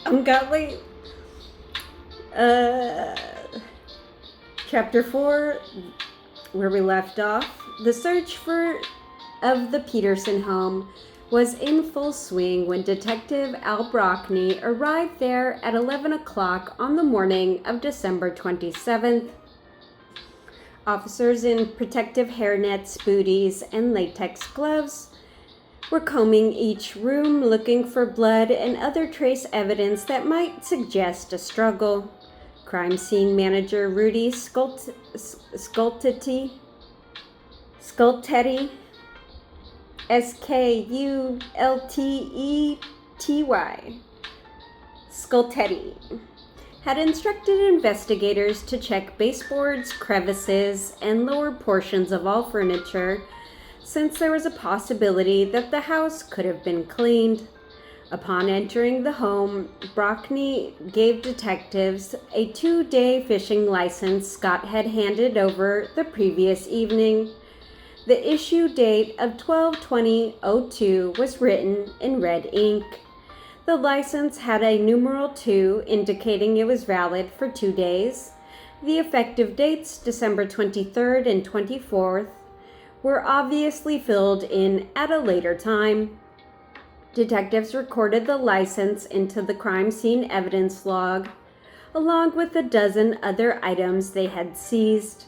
Ungodly. Chapter 4, where we left off. The search of the Peterson home was in full swing when Detective Al Brockney arrived there at 11 o'clock on the morning of December 27th. Officers in protective hairnets, booties, and latex gloves were combing each room looking for blood and other trace evidence that might suggest a struggle. Crime scene manager Rudy Scultetti, Skultety, Scultetti, had instructed investigators to check baseboards, crevices, and lower portions of all furniture, since there was a possibility that the house could have been cleaned. Upon entering the home, Brockney gave detectives a 2-day fishing license Scott had handed over the previous evening. The issue date of 12/20/02 was written in red ink. The license had a numeral 2 indicating it was valid for 2 days. The effective dates, December 23rd and 24th, were obviously filled in at a later time. Detectives recorded the license into the crime scene evidence log, along with a dozen other items they had seized.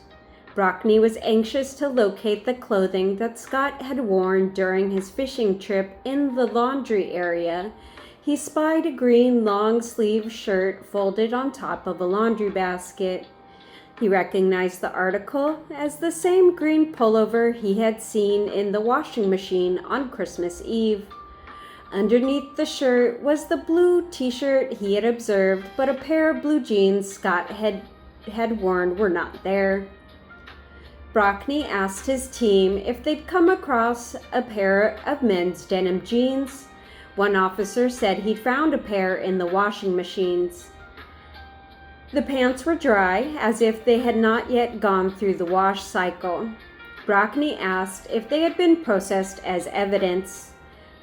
Brockney was anxious to locate the clothing that Scott had worn during his fishing trip in the laundry area. He spied a green long-sleeve shirt folded on top of a laundry basket. He recognized the article as the same green pullover he had seen in the washing machine on Christmas Eve. Underneath the shirt was the blue t-shirt he had observed, but a pair of blue jeans Scott had worn were not there. Brockney asked his team if they'd come across a pair of men's denim jeans. One officer said he'd found a pair in the washing machines. The pants were dry, as if they had not yet gone through the wash cycle. Brockney asked if they had been processed as evidence.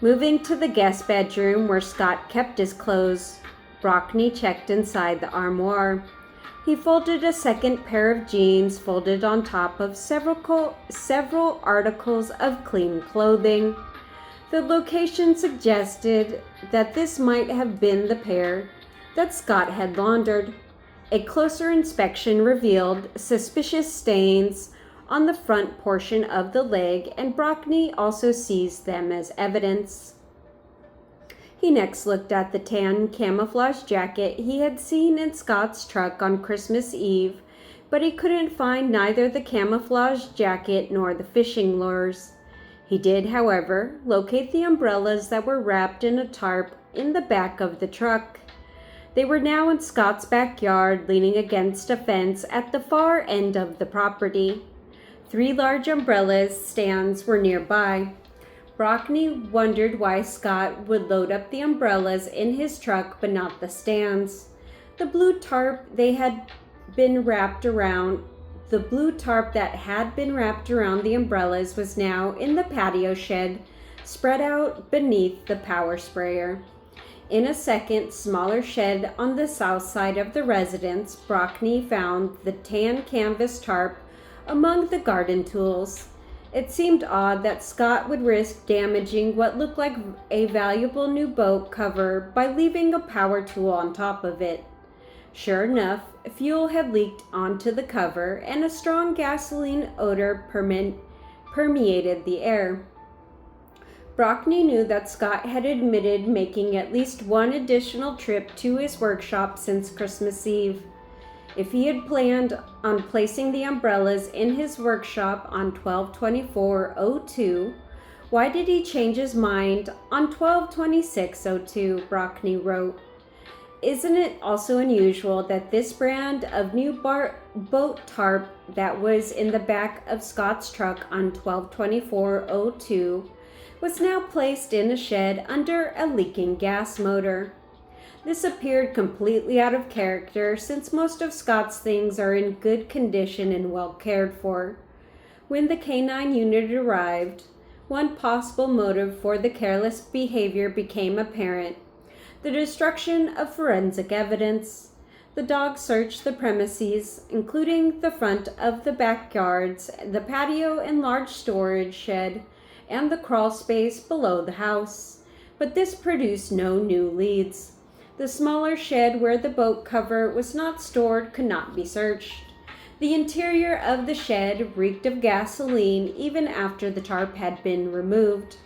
Moving to the guest bedroom where Scott kept his clothes, Brockney checked inside the armoire. He folded a second pair of jeans folded on top of several articles of clean clothing. The location suggested that this might have been the pair that Scott had laundered. A closer inspection revealed suspicious stains on the front portion of the leg, and Brockney also seized them as evidence. He next looked at the tan camouflage jacket he had seen in Scott's truck on Christmas Eve, but he couldn't find neither the camouflage jacket nor the fishing lures. He did, however, locate the umbrellas that were wrapped in a tarp in the back of the truck. They were now in Scott's backyard, leaning against a fence at the far end of the property. 3 large umbrella stands were nearby. Brockney wondered why Scott would load up the umbrellas in his truck but not the stands. The blue tarp that had been wrapped around the umbrellas was now in the patio shed, spread out beneath the power sprayer. In a second, smaller shed on the south side of the residence, Brockney found the tan canvas tarp among the garden tools. It seemed odd that Scott would risk damaging what looked like a valuable new boat cover by leaving a power tool on top of it. Sure enough, fuel had leaked onto the cover, and a strong gasoline odor permeated the air. Brockney knew that Scott had admitted making at least one additional trip to his workshop since Christmas Eve. If he had planned on placing the umbrellas in his workshop on 12/24/02, why did he change his mind on 12/26/02, Brockney wrote. Isn't it also unusual that this brand of new boat tarp that was in the back of Scott's truck on 12/24/02 was now placed in a shed under a leaking gas motor? This appeared completely out of character, since most of Scott's things are in good condition and well cared for. When the canine unit arrived, one possible motive for the careless behavior became apparent. the destruction of forensic evidence. The dog searched the premises, including the front of the backyards, the patio and large storage shed, and the crawl space below the house. But this produced no new leads. The smaller shed where the boat cover was not stored could not be searched. The interior of the shed reeked of gasoline even after the tarp had been removed.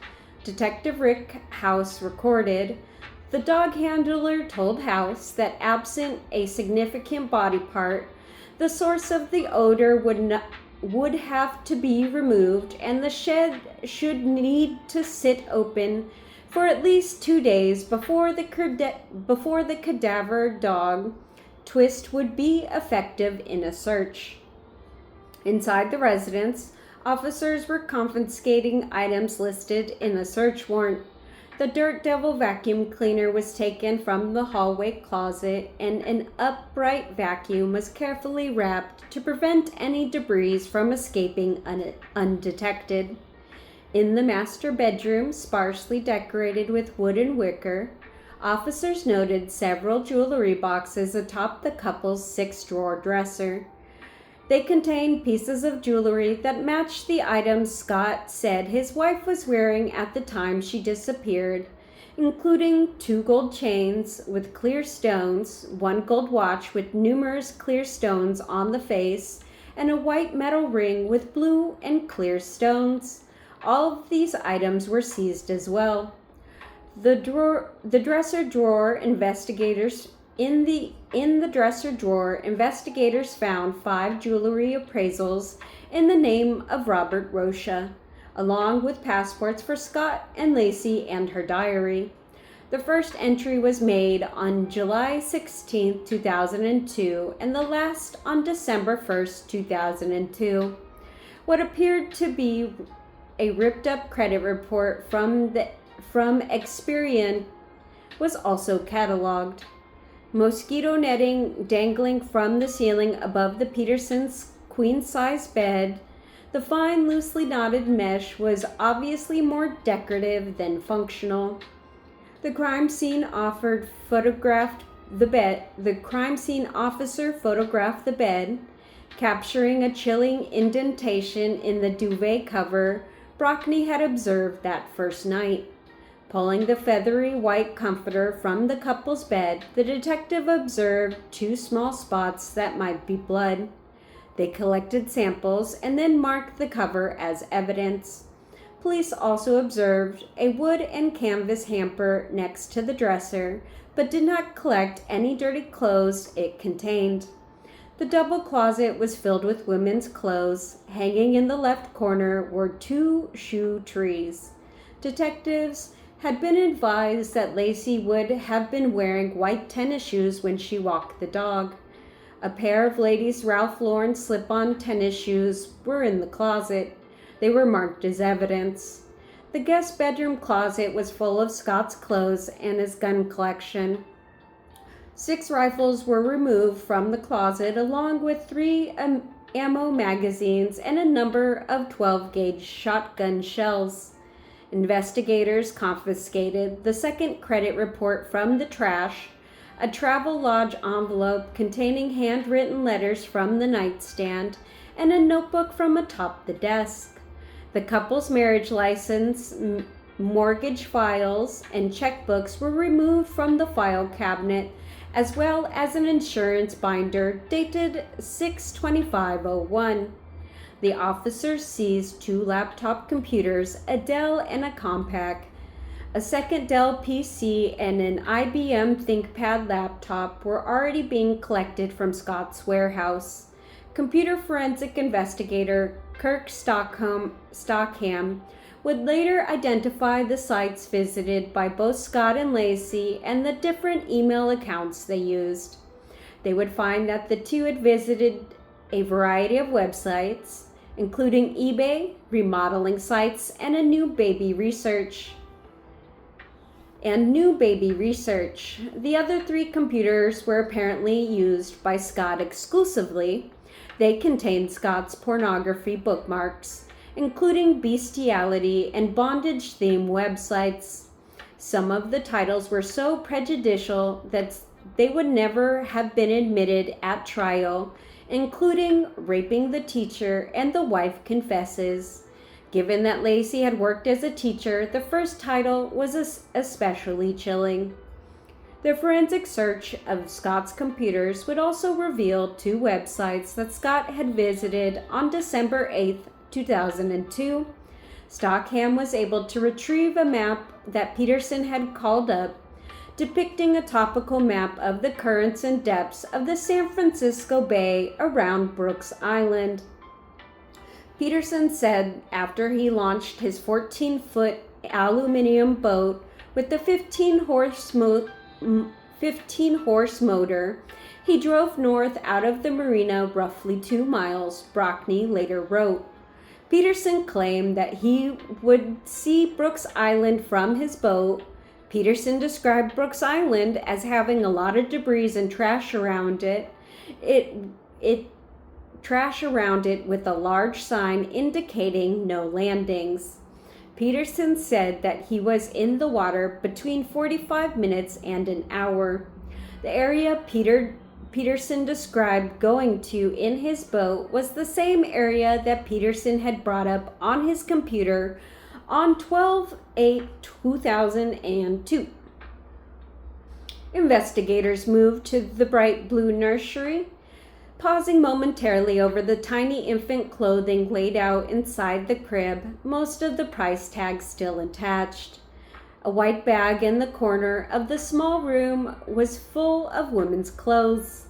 Detective Rick House recorded, "The dog handler told House that absent a significant body part, the source of the odor would have to be removed and the shed should need to sit open for at least 2 days before the cadaver dog twist would be effective in a search." Inside the residence, officers were confiscating items listed in the search warrant. The Dirt Devil vacuum cleaner was taken from the hallway closet, and an upright vacuum was carefully wrapped to prevent any debris from escaping undetected. In the master bedroom, sparsely decorated with wood and wicker, officers noted several jewelry boxes atop the couple's 6-drawer dresser. They contained pieces of jewelry that matched the items Scott said his wife was wearing at the time she disappeared, including 2 gold chains with clear stones, 1 gold watch with numerous clear stones on the face, and a white metal ring with blue and clear stones. All of these items were seized as well. The dresser drawer investigators In the dresser drawer, investigators found 5 jewelry appraisals in the name of Robert Rocha, along with passports for Scott and Lacey and her diary. The first entry was made on July 16, 2002, and the last on December 1, 2002. What appeared to be a ripped-up credit report from Experian was also cataloged. Mosquito netting dangling from the ceiling above the Petersons' queen-size bed, the fine, loosely knotted mesh was obviously more decorative than functional. The crime scene officer photographed the bed, capturing a chilling indentation in the duvet cover Brockney had observed that first night. Pulling the feathery white comforter from the couple's bed, the detective observed 2 small spots that might be blood. They collected samples and then marked the cover as evidence. Police also observed a wood and canvas hamper next to the dresser, but did not collect any dirty clothes it contained. The double closet was filled with women's clothes. Hanging in the left corner were 2 shoe trees. Detectives had been advised that Lacey would have been wearing white tennis shoes when she walked the dog. A pair of ladies' Ralph Lauren slip-on tennis shoes were in the closet. They were marked as evidence. The guest bedroom closet was full of Scott's clothes and his gun collection. 6 rifles were removed from the closet, along with 3 ammo magazines and a number of 12-gauge shotgun shells. Investigators confiscated the second credit report from the trash, a travel lodge envelope containing handwritten letters from the nightstand, and a notebook from atop the desk. The couple's marriage license, mortgage files, and checkbooks were removed from the file cabinet, as well as an insurance binder dated 6/25/01. The officers seized 2 laptop computers, a Dell and a Compaq. A second Dell PC and an IBM ThinkPad laptop were already being collected from Scott's warehouse. Computer forensic investigator Kirk Stockham would later identify the sites visited by both Scott and Lacey and the different email accounts they used. They would find that the 2 had visited a variety of websites, including eBay, remodeling sites, and New Baby Research. The other 3 computers were apparently used by Scott exclusively. They contained Scott's pornography bookmarks, including bestiality and bondage-themed websites. Some of the titles were so prejudicial that they would never have been admitted at trial, including Raping the Teacher and The Wife Confesses. Given that Laci had worked as a teacher, the first title was especially chilling. The forensic search of Scott's computers would also reveal 2 websites that Scott had visited on December 8, 2002. Stockham was able to retrieve a map that Peterson had called up, depicting a topical map of the currents and depths of the San Francisco Bay around Brooks Island. Peterson said after he launched his 14-foot aluminum boat with the 15-horse motor, he drove north out of the marina roughly 2 miles, Brockney later wrote. Peterson claimed that he would see Brooks Island from his boat. Peterson described Brooks Island as having a lot of debris and trash around it. Trash around it with a large sign indicating no landings. Peterson said that he was in the water between 45 minutes and an hour. The area Peterson described going to in his boat was the same area that Peterson had brought up on his computer on 12/8/2002. Investigators moved to the bright blue nursery, pausing momentarily over the tiny infant clothing laid out inside the crib, most of the price tags still attached. A white bag in the corner of the small room was full of women's clothes.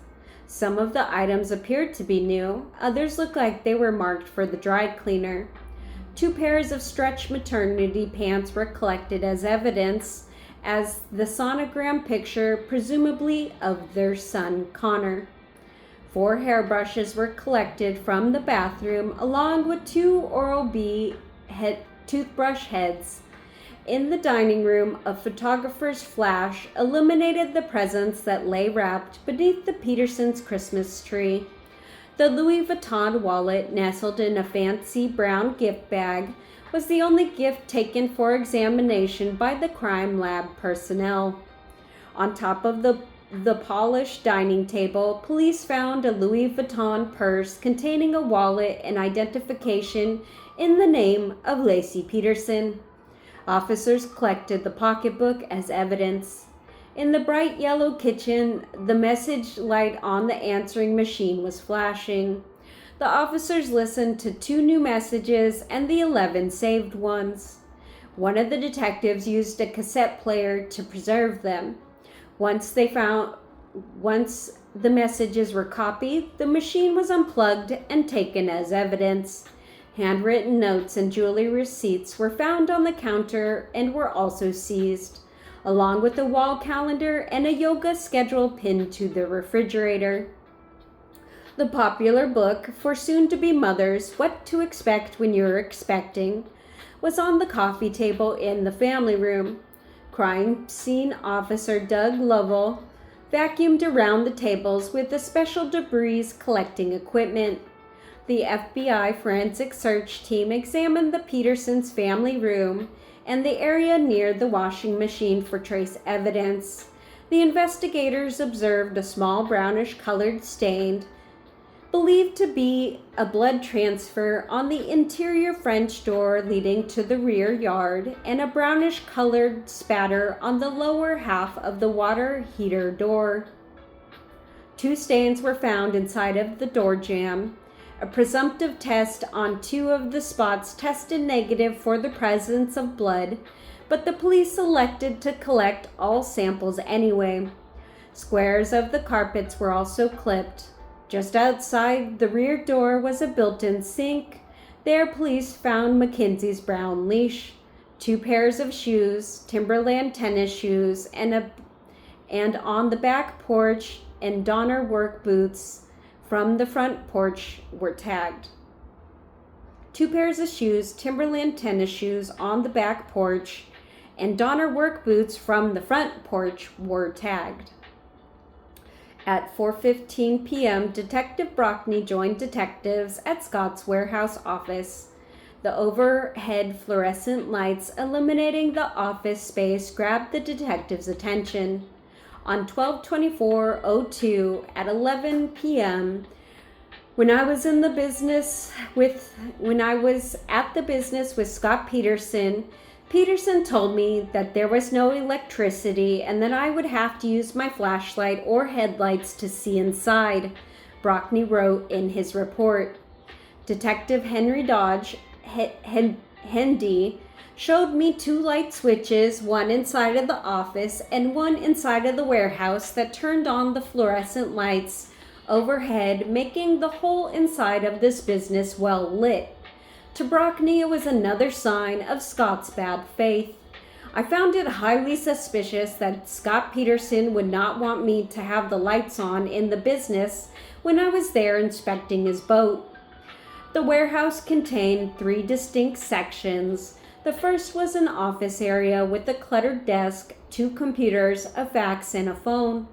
Some of the items appeared to be new, others looked like they were marked for the dry cleaner. 2 pairs of stretch maternity pants were collected as evidence, as the sonogram picture, presumably of their son Connor. 4 hairbrushes were collected from the bathroom, along with 2 Oral-B toothbrush heads. In the dining room, a photographer's flash illuminated the presents that lay wrapped beneath the Petersons' Christmas tree. The Louis Vuitton wallet, nestled in a fancy brown gift bag, was the only gift taken for examination by the crime lab personnel. On top of the polished dining table, police found a Louis Vuitton purse containing a wallet and identification in the name of Laci Peterson. Officers collected the pocketbook as evidence. In the bright yellow kitchen, the message light on the answering machine was flashing. The officers listened to 2 new messages and the 11 saved ones. One of the detectives used a cassette player to preserve them. Once the messages were copied, the machine was unplugged and taken as evidence. Handwritten notes and jewelry receipts were found on the counter and were also seized, along with a wall calendar and a yoga schedule pinned to the refrigerator. The popular book for soon-to-be mothers, What to Expect When You're Expecting, was on the coffee table in the family room. Crime scene officer Doug Lovell vacuumed around the tables with the special debris collecting equipment. The FBI forensic search team examined the Petersons' family room and the area near the washing machine for trace evidence. The investigators observed a small brownish-colored stain, believed to be a blood transfer, on the interior French door leading to the rear yard, and a brownish-colored spatter on the lower half of the water heater door. 2 stains were found inside of the door jamb. A presumptive test on 2 of the spots tested negative for the presence of blood, but the police elected to collect all samples anyway. Squares of the carpets were also clipped. Just outside the rear door was a built-in sink. There, police found Mackenzie's brown leash, 2 pairs of shoes, Timberland tennis shoes, and on the back porch, and Donner work boots from the front porch were tagged. 2 pairs of shoes, Timberland tennis shoes on the back porch, and Donner work boots from the front porch were tagged. At 4:15 p.m., Detective Brockney joined detectives at Scott's warehouse office. The overhead fluorescent lights illuminating the office space grabbed the detective's attention. On 12/24/02 at 11 p.m., when I was at the business with Scott Peterson, Peterson told me that there was no electricity and that I would have to use my flashlight or headlights to see inside, Brockney wrote in his report. Detective Henry Dodge Hendy showed me 2 light switches, one inside of the office and one inside of the warehouse, that turned on the fluorescent lights overhead, making the whole inside of this business well lit. To Brockney, it was another sign of Scott's bad faith. I found it highly suspicious that Scott Peterson would not want me to have the lights on in the business when I was there inspecting his boat. The warehouse contained 3 distinct sections. The first was an office area with a cluttered desk, 2 computers, a fax, and a phone.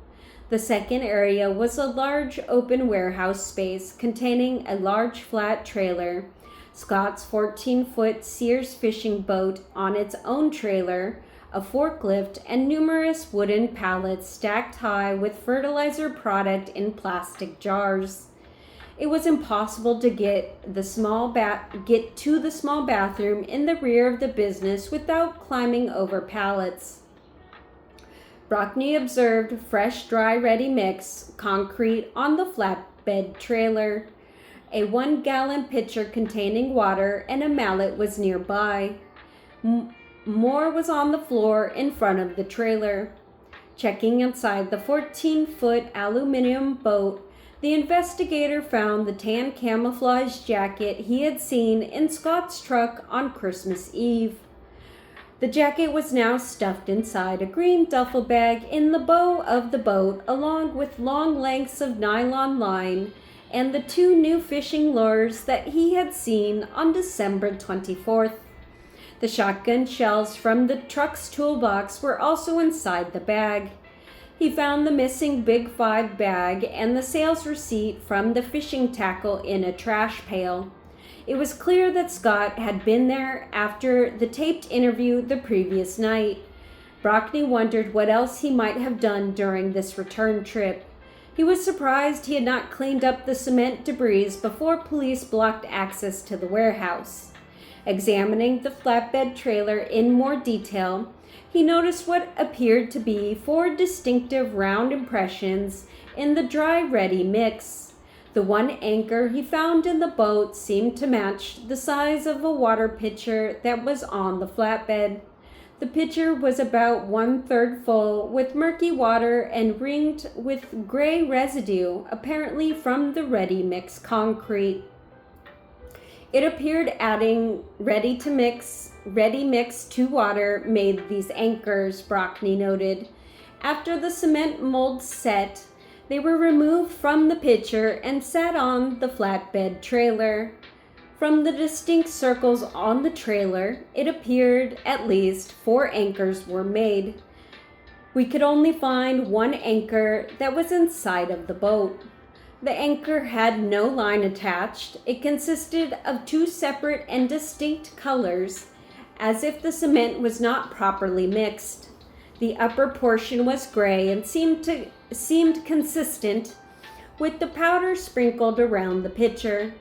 The second area was a large open warehouse space containing a large flat trailer, Scott's 14-foot Sears fishing boat on its own trailer, a forklift, and numerous wooden pallets stacked high with fertilizer product in plastic jars. It was impossible to get to the small bathroom in the rear of the business without climbing over pallets. Brockney observed fresh, dry, ready mix concrete on the flatbed trailer. A 1-gallon pitcher containing water and a mallet was nearby. More was on the floor in front of the trailer. Checking inside the 14-foot aluminum boat, the investigator found the tan camouflage jacket he had seen in Scott's truck on Christmas Eve. The jacket was now stuffed inside a green duffel bag in the bow of the boat, along with long lengths of nylon line and the 2 new fishing lures that he had seen on December 24th. The shotgun shells from the truck's toolbox were also inside the bag. He found the missing Big 5 bag and the sales receipt from the fishing tackle in a trash pail. It was clear that Scott had been there after the taped interview the previous night. Brockney wondered what else he might have done during this return trip. He was surprised he had not cleaned up the cement debris before police blocked access to the warehouse. Examining the flatbed trailer in more detail, he noticed what appeared to be 4 distinctive round impressions in the dry ready mix. The 1 anchor he found in the boat seemed to match the size of a water pitcher that was on the flatbed. The pitcher was about 1/3 full with murky water and ringed with gray residue, apparently from the ready mix concrete. It appeared adding ready mix to water made these anchors, Brockney noted. After the cement mold set, they were removed from the pitcher and sat on the flatbed trailer. From the distinct circles on the trailer, it appeared at least 4 anchors were made. We could only find 1 anchor that was inside of the boat. The anchor had no line attached. It consisted of 2 separate and distinct colors, as if the cement was not properly mixed. The upper portion was gray and seemed consistent with the powder sprinkled around the pitcher.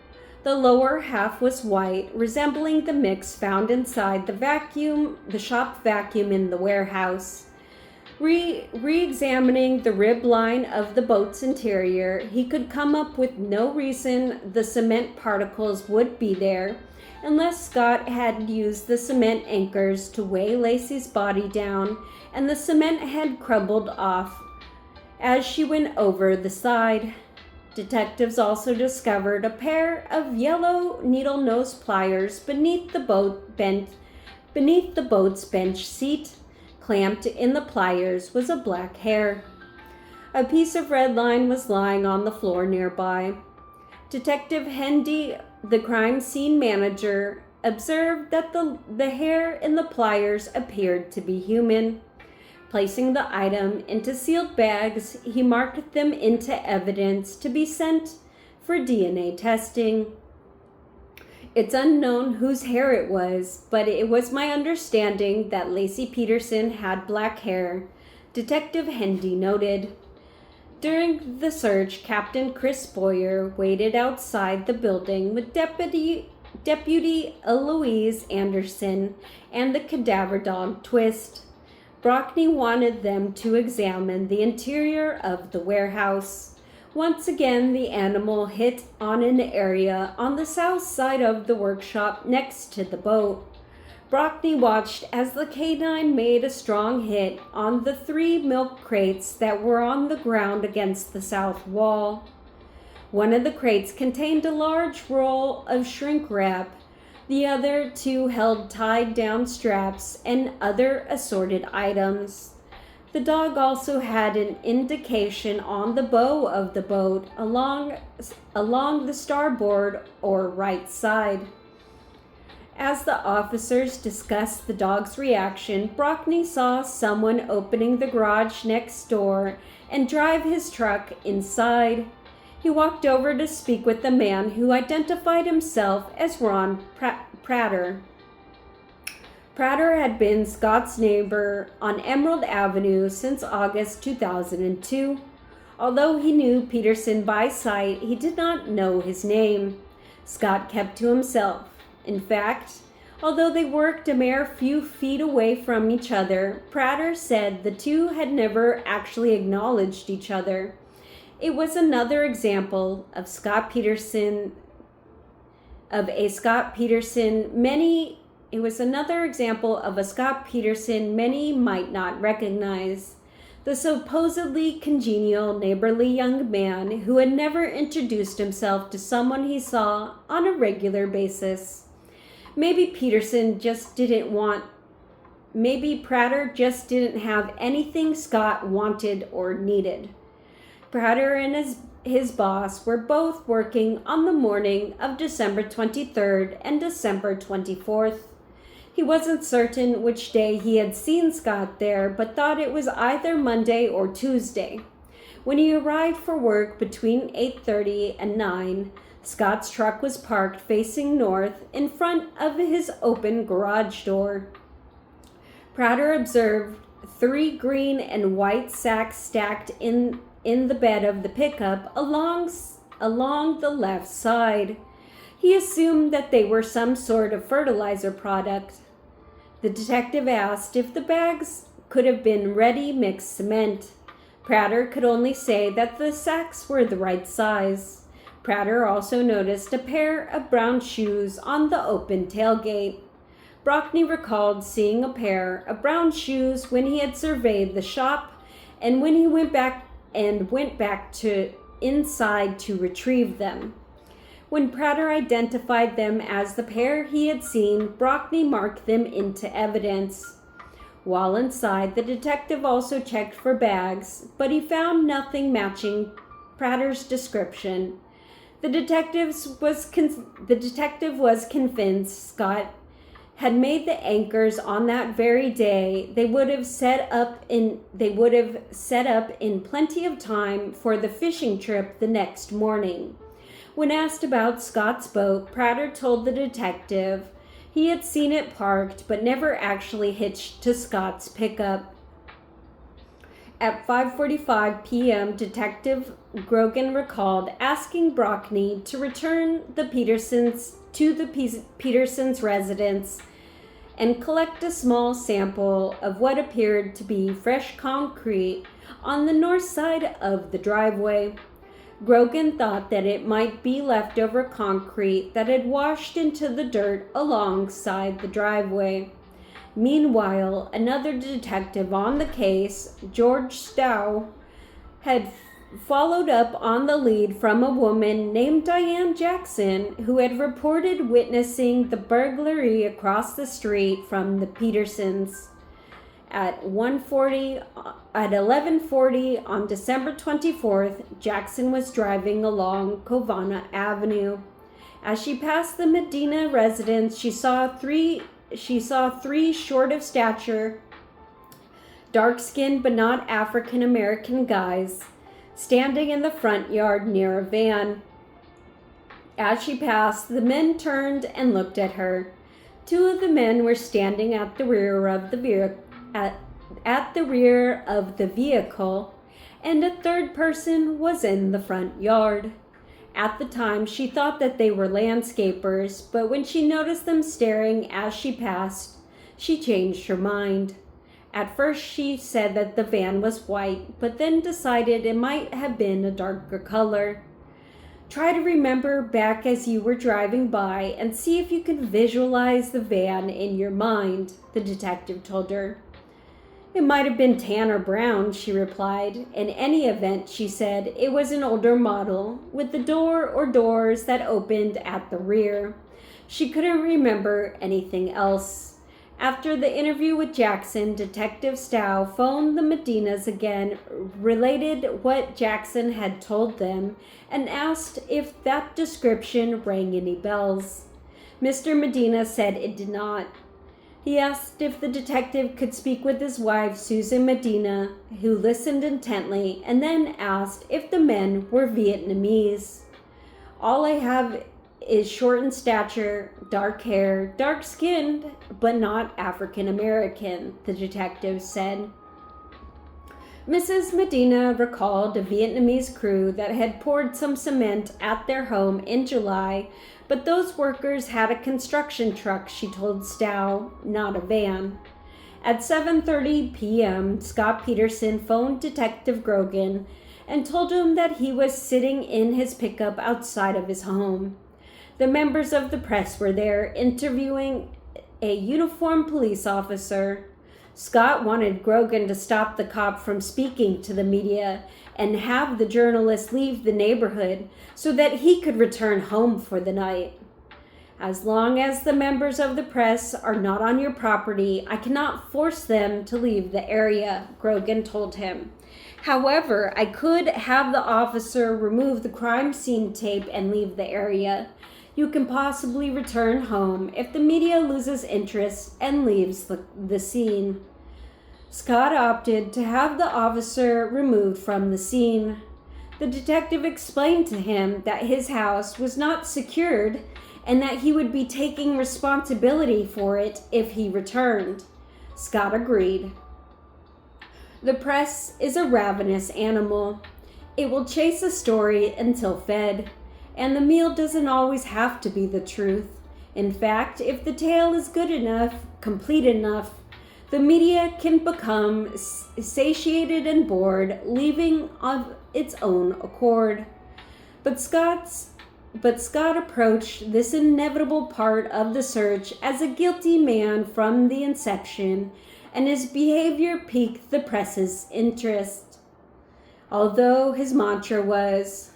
The lower half was white, resembling the mix found inside the shop vacuum in the warehouse. Re-examining the rib line of the boat's interior, he could come up with no reason the cement particles would be there, unless Scott had used the cement anchors to weigh Lacey's body down and the cement had crumbled off as she went over the side. Detectives also discovered a pair of yellow needle-nose pliers beneath the boat's bench seat. Clamped in the pliers was a black hair. A piece of red line was lying on the floor nearby. Detective Hendy, the crime scene manager, observed that the hair in the pliers appeared to be human. Placing the item into sealed bags, he marked them into evidence to be sent for DNA testing. It's unknown whose hair it was, but it was my understanding that Lacey Peterson had black hair, Detective Hendy noted. During the search, Captain Chris Boyer waited outside the building with Deputy Eloise Anderson and the cadaver dog Twist. Brockney wanted them to examine the interior of the warehouse. Once again, the animal hit on an area on the south side of the workshop next to the boat. Brockney watched as the canine made a strong hit on the 3 milk crates that were on the ground against the south wall. One of the crates contained a large roll of shrink wrap. The other 2 held tied down straps and other assorted items. The dog also had an indication on the bow of the boat along the starboard or right side. As the officers discussed the dog's reaction, Brockney saw someone opening the garage next door and drive his truck inside. He walked over to speak with the man who identified himself as Ron Prater. Prater had been Scott's neighbor on Emerald Avenue since August 2002. Although he knew Peterson by sight, he did not know his name. Scott kept to himself. In fact, although they worked a mere few feet away from each other, Prater said the 2 had never actually acknowledged each other. It was another example of a Scott Peterson many might not recognize. The supposedly congenial, neighborly young man who had never introduced himself to someone he saw on a regular basis. Maybe Prater just didn't have anything Scott wanted or needed. Prater and his boss were both working on the morning of December 23rd and December 24th. He wasn't certain which day he had seen Scott there, but thought it was either Monday or Tuesday. When he arrived for work between 8:30 and 9, Scott's truck was parked facing north in front of his open garage door. Prater observed 3 green and white sacks stacked in the bed of the pickup along the left side. He assumed that they were some sort of fertilizer product. The detective asked if the bags could have been ready-mixed cement. Prater could only say that the sacks were the right size. Prater also noticed a pair of brown shoes on the open tailgate. Brockney recalled seeing a pair of brown shoes when he had surveyed the shop and when he went back to inside to retrieve them. When Prater identified them as the pair he had seen, Brockney marked them into evidence. While inside, the detective also checked for bags, but he found nothing matching Prater's description. The detective was convinced Scott had made the anchors on that very day. They would have set up in plenty of time for the fishing trip the next morning. When asked about Scott's boat, Prater told the detective he had seen it parked but never actually hitched to Scott's pickup. At 5:45 p.m., Detective Grogan recalled asking Brockney to return the Petersons to the Petersons' residence and collect a small sample of what appeared to be fresh concrete on the north side of the driveway. Grogan thought that it might be leftover concrete that had washed into the dirt alongside the driveway. Meanwhile, another detective on the case, George Stowe, had followed up on the lead from a woman named Diane Jackson who had reported witnessing the burglary across the street from the Petersons. At 11:40 on December 24th, Jackson was driving along Covana Avenue. As she passed the Medina residence, she saw three short of stature, dark-skinned but not African-American guys standing in the front yard near a van. As she passed, the men turned and looked at her. Two of the men were standing at the rear of the vehicle, and a third person was in the front yard. At the time, she thought that they were landscapers, but when she noticed them staring as she passed, she changed her mind. At first, she said that the van was white, but then decided it might have been a darker color. Try to remember back as you were driving by and see if you can visualize the van in your mind, the detective told her. It might have been tan or brown, she replied. In any event, she said, it was an older model with the door or doors that opened at the rear. She couldn't remember anything else. After the interview with Jackson, Detective Stow phoned the Medinas again, related what Jackson had told them, and asked if that description rang any bells. Mr. Medina said it did not. He asked if the detective could speak with his wife, Susan Medina, who listened intently, and then asked if the men were Vietnamese. All I have is short in stature, dark hair, dark-skinned, but not African American, the detective said. Mrs. Medina recalled a Vietnamese crew that had poured some cement at their home in July, but those workers had a construction truck, she told Stow, not a van. At 7:30 p.m., Scott Peterson phoned Detective Grogan and told him that he was sitting in his pickup outside of his home. The members of the press were there interviewing a uniformed police officer. Scott wanted Grogan to stop the cop from speaking to the media and have the journalist leave the neighborhood so that he could return home for the night. As long as the members of the press are not on your property, I cannot force them to leave the area, Grogan told him. However, I could have the officer remove the crime scene tape and leave the area. You can possibly return home if the media loses interest and leaves the scene. Scott opted to have the officer removed from the scene. The detective explained to him that his house was not secured and that he would be taking responsibility for it if he returned. Scott agreed. The press is a ravenous animal. It will chase a story until fed. And the meal doesn't always have to be the truth. In fact, if the tale is good enough, complete enough, the media can become satiated and bored, leaving of its own accord. But Scott approached this inevitable part of the search as a guilty man from the inception, and his behavior piqued the press's interest. Although his mantra was,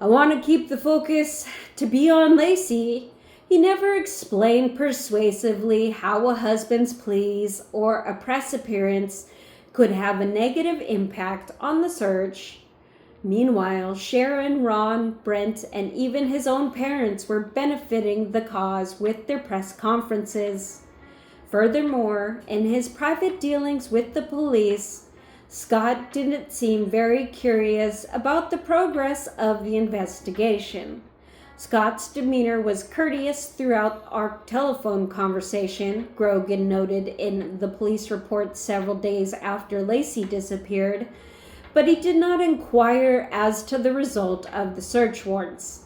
I want to keep the focus to be on Lacey, he never explained persuasively how a husband's pleas or a press appearance could have a negative impact on the search. Meanwhile, Sharon, Ron, Brent, and even his own parents were benefiting the cause with their press conferences. Furthermore, in his private dealings with the police, Scott didn't seem very curious about the progress of the investigation. Scott's demeanor was courteous throughout our telephone conversation, Grogan noted in the police report several days after Lacey disappeared, but he did not inquire as to the result of the search warrants.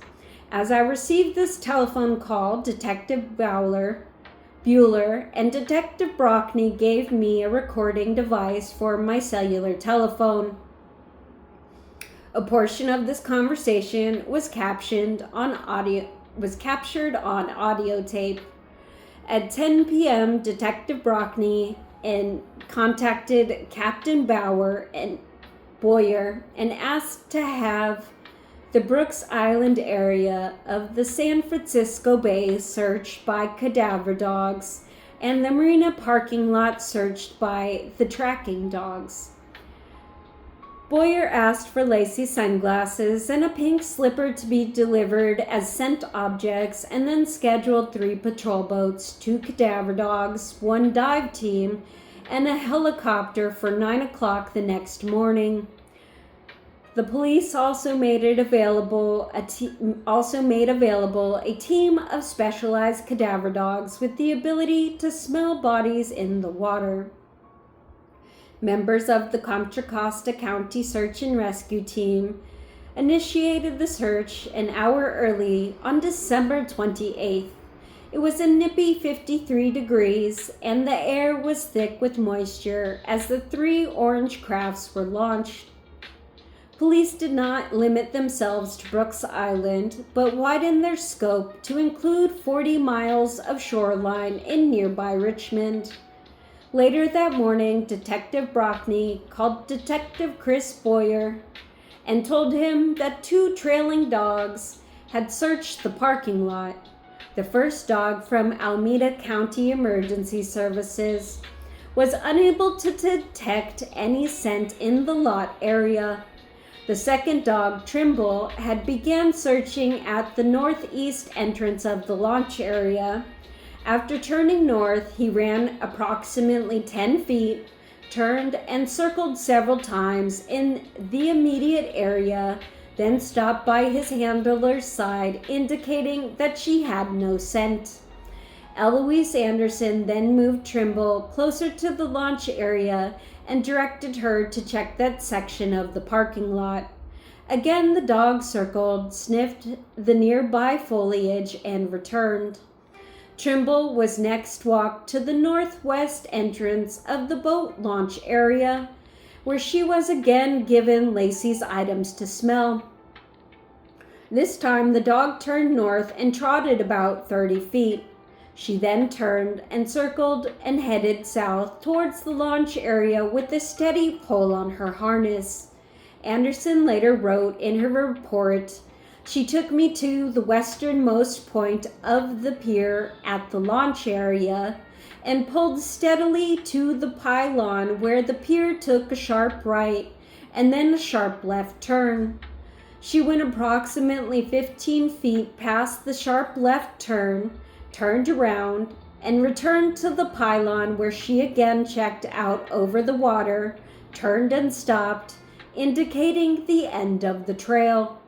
As I received this telephone call, Detective Bueller and Detective Brockney gave me a recording device for my cellular telephone. A portion of this conversation was captured on audio tape. At 10 p.m., Detective Brockney contacted Captain Boyer and asked to have the Brooks Island area of the San Francisco Bay searched by cadaver dogs and the marina parking lot searched by the tracking dogs. Boyer asked for Lacey's sunglasses and a pink slipper to be delivered as scent objects, and then scheduled 3 patrol boats, 2 cadaver dogs, 1 dive team, and a helicopter for 9 o'clock the next morning. The police also made available a team of specialized cadaver dogs with the ability to smell bodies in the water. Members of the Contra Costa County Search and Rescue Team initiated the search an hour early on December 28th. It was a nippy 53 degrees and the air was thick with moisture as the 3 orange crafts were launched. Police did not limit themselves to Brooks Island, but widened their scope to include 40 miles of shoreline in nearby Richmond. Later that morning, Detective Brockney called Detective Chris Boyer and told him that 2 trailing dogs had searched the parking lot. The first dog from Alameda County Emergency Services was unable to detect any scent in the lot area. The second dog, Trimble, had begun searching at the northeast entrance of the launch area. After turning north, he ran approximately 10 feet, turned and circled several times in the immediate area, then stopped by his handler's side, indicating that she had no scent. Eloise Anderson then moved Trimble closer to the launch area and directed her to check that section of the parking lot. Again, the dog circled, sniffed the nearby foliage, and returned. Trimble was next walked to the northwest entrance of the boat launch area, where she was again given Lacey's items to smell. This time, the dog turned north and trotted about 30 feet. She then turned and circled and headed south towards the launch area with a steady pull on her harness. Anderson later wrote in her report, "She took me to the westernmost point of the pier at the launch area and pulled steadily to the pylon where the pier took a sharp right and then a sharp left turn. She went approximately 15 feet past the sharp left turn, turned around, and returned to the pylon where she again checked out over the water, turned and stopped, indicating the end of the trail."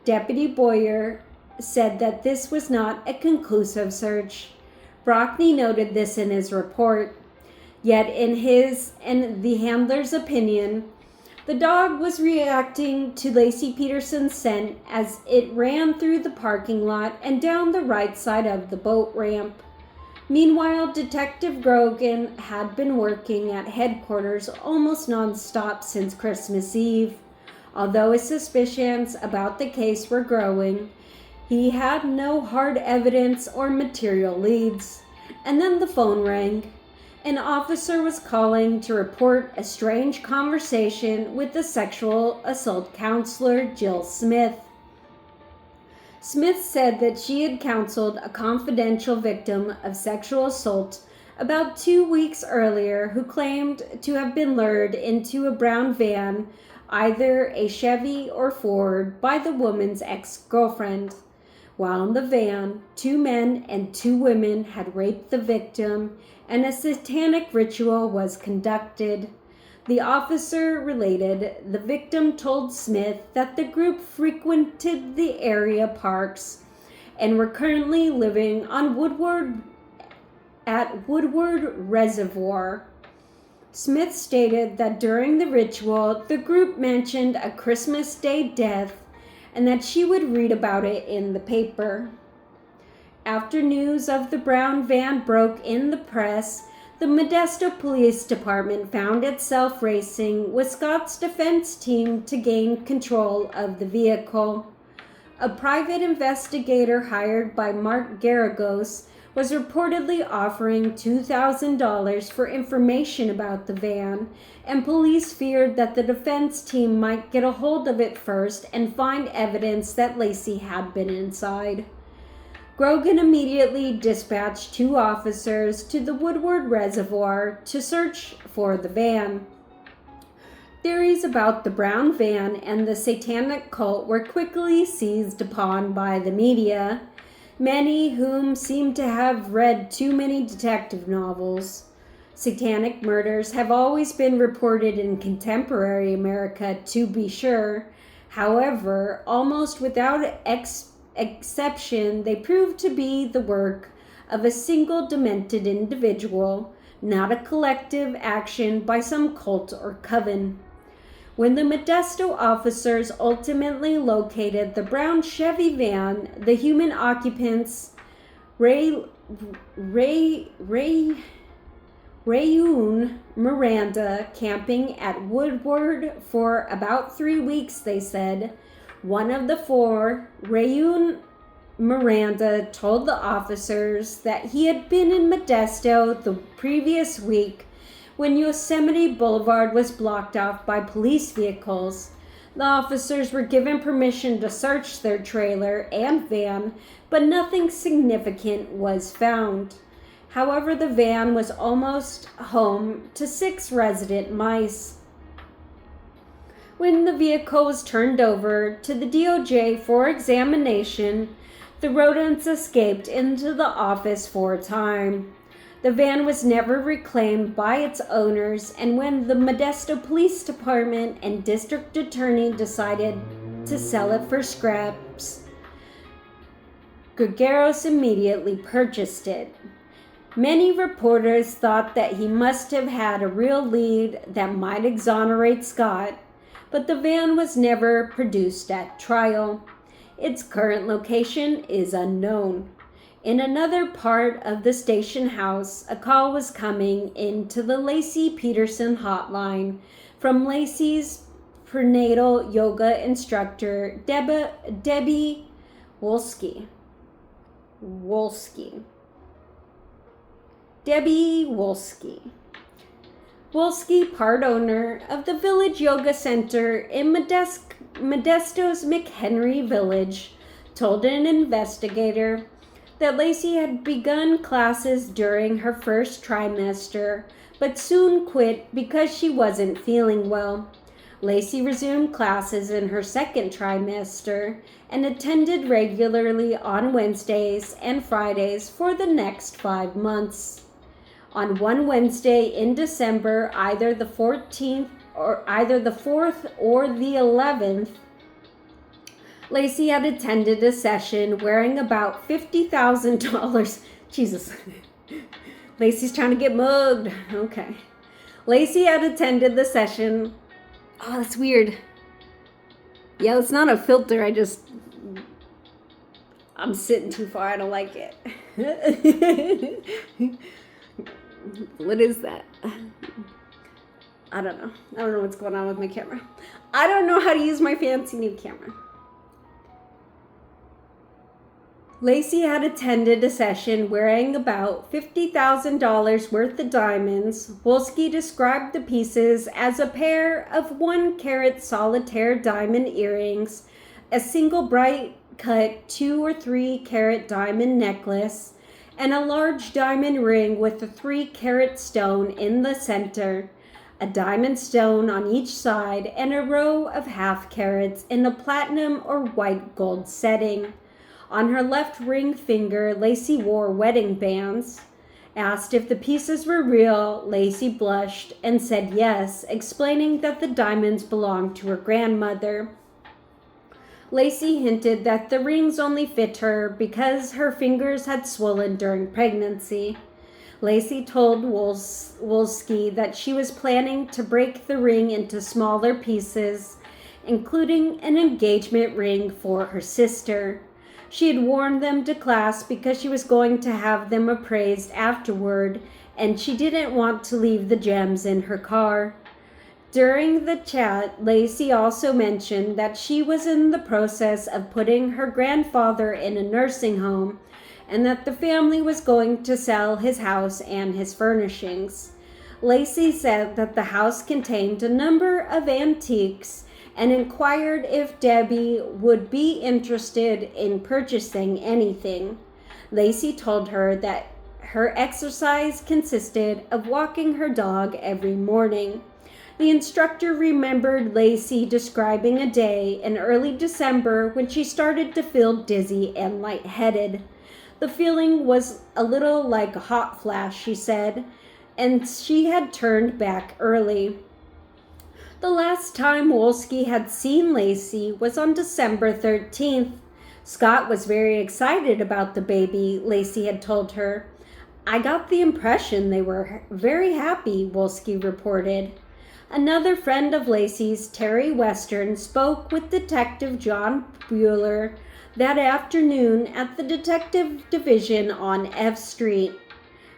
Deputy Boyer said that this was not a conclusive search. Brockney noted this in his report. Yet in his and the handler's opinion, the dog was reacting to Lacey Peterson's scent as it ran through the parking lot and down the right side of the boat ramp. Meanwhile, Detective Grogan had been working at headquarters almost non-stop since Christmas Eve. Although his suspicions about the case were growing, he had no hard evidence or material leads. And then the phone rang. An officer was calling to report a strange conversation with the sexual assault counselor, Jill Smith. Smith said that she had counseled a confidential victim of sexual assault about 2 weeks earlier who claimed to have been lured into a brown van, either a Chevy or Ford, by the woman's ex-girlfriend. While in the van, 2 men and 2 women had raped the victim, and a satanic ritual was conducted. The officer related the victim told Smith that the group frequented the area parks and were currently living on Woodward Reservoir. Smith stated that during the ritual, the group mentioned a Christmas Day death and that she would read about it in the paper. After news of the brown van broke in the press, the Modesto Police Department found itself racing with Scott's defense team to gain control of the vehicle. A private investigator hired by Mark Garagos was reportedly offering $2,000 for information about the van, and police feared that the defense team might get a hold of it first and find evidence that Lacey had been inside. Grogan immediately dispatched 2 officers to the Woodward Reservoir to search for the van. Theories about the brown van and the satanic cult were quickly seized upon by the media, many whom seemed to have read too many detective novels. Satanic murders have always been reported in contemporary America, to be sure. However, almost without exception, they prove to be the work of a single demented individual, not a collective action by some cult or coven. When the Modesto officers ultimately located the brown Chevy van, the human occupants, Rayon Miranda, camping at Woodward for about 3 weeks, they said. One of the four, Rayon Miranda, told the officers that he had been in Modesto the previous week when Yosemite Boulevard was blocked off by police vehicles. The officers were given permission to search their trailer and van, but nothing significant was found. However, the van was almost home to 6 resident mice. When the vehicle was turned over to the DOJ for examination, the rodents escaped into the office for a time. The van was never reclaimed by its owners, and when the Modesto Police Department and District Attorney decided to sell it for scraps, Guerreros immediately purchased it. Many reporters thought that he must have had a real lead that might exonerate Scott, but the van was never produced at trial. Its current location is unknown. In another part of the station house, a call was coming into the Laci Peterson hotline from Laci's prenatal yoga instructor, Debbie Wolski. Debbie Wolski. Wolski, part owner of the Village Yoga Center in Modesto's McHenry Village, told an investigator that Laci had begun classes during her first trimester, but soon quit because she wasn't feeling well. Laci resumed classes in her second trimester and attended regularly on Wednesdays and Fridays for the next 5 months. On one Wednesday in December, either the 4th or the 11th, Laci had attended a session wearing about $50,000. Jesus. Laci's trying to get mugged. Okay. Laci had attended the session. Oh, that's weird. Yeah, it's not a filter. I'm sitting too far. I don't like it. What is that? I don't know. I don't know what's going on with my camera. I don't know how to use my fancy new camera. Laci had attended a session wearing about $50,000 worth of diamonds. Wolski described the pieces as a pair of 1-carat solitaire diamond earrings, a single bright cut 2 or 3-carat diamond necklace, and a large diamond ring with a 3-carat stone in the center, a diamond stone on each side, and a row of half-carats in a platinum or white gold setting. On her left ring finger, Laci wore wedding bands. Asked if the pieces were real, Laci blushed and said yes, explaining that the diamonds belonged to her grandmother. Laci hinted that the rings only fit her because her fingers had swollen during pregnancy. Laci told Wolski that she was planning to break the ring into smaller pieces, including an engagement ring for her sister. She had worn them to class because she was going to have them appraised afterward, and she didn't want to leave the gems in her car. During the chat, Laci also mentioned that she was in the process of putting her grandfather in a nursing home and that the family was going to sell his house and his furnishings. Laci said that the house contained a number of antiques and inquired if Debbie would be interested in purchasing anything. Laci told her that her exercise consisted of walking her dog every morning. The instructor remembered Laci describing a day in early December when she started to feel dizzy and lightheaded. The feeling was a little like a hot flash, she said, and she had turned back early. The last time Wolski had seen Lacey was on December 13th. Scott was very excited about the baby, Lacey had told her. I got the impression they were very happy, Wolski reported. Another friend of Lacey's, Terry Western, spoke with Detective John Bueller that afternoon at the Detective Division on F Street.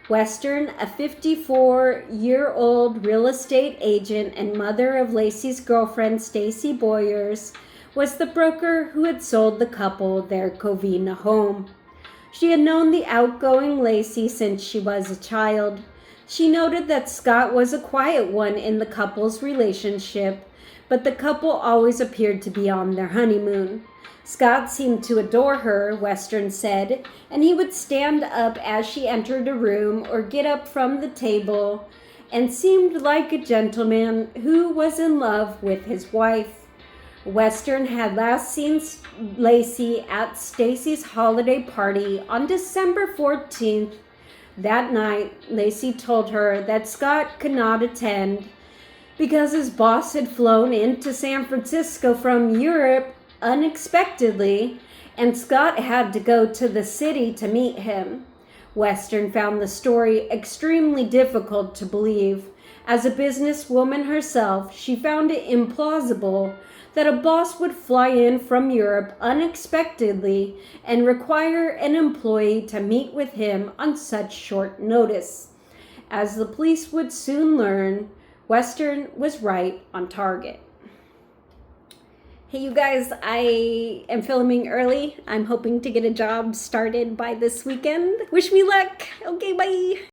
Western, a 54-year-old real estate agent and mother of Lacey's girlfriend, Stacy Boyers, was the broker who had sold the couple their Covina home. She had known the outgoing Lacey since she was a child. She noted that Scott was a quiet one in the couple's relationship, but the couple always appeared to be on their honeymoon. Scott seemed to adore her, Western said, and he would stand up as she entered a room or get up from the table and seemed like a gentleman who was in love with his wife. Western had last seen Lacey at Stacy's holiday party on December 14th. That night, Lacey told her that Scott could not attend because his boss had flown into San Francisco from Europe unexpectedly, and Scott had to go to the city to meet him. Western found the story extremely difficult to believe. As a businesswoman herself, she found it implausible that a boss would fly in from Europe unexpectedly and require an employee to meet with him on such short notice. As the police would soon learn, Western was right on target. Hey you guys, I am filming early. I'm hoping to get a job started by this weekend. Wish me luck. Okay, bye.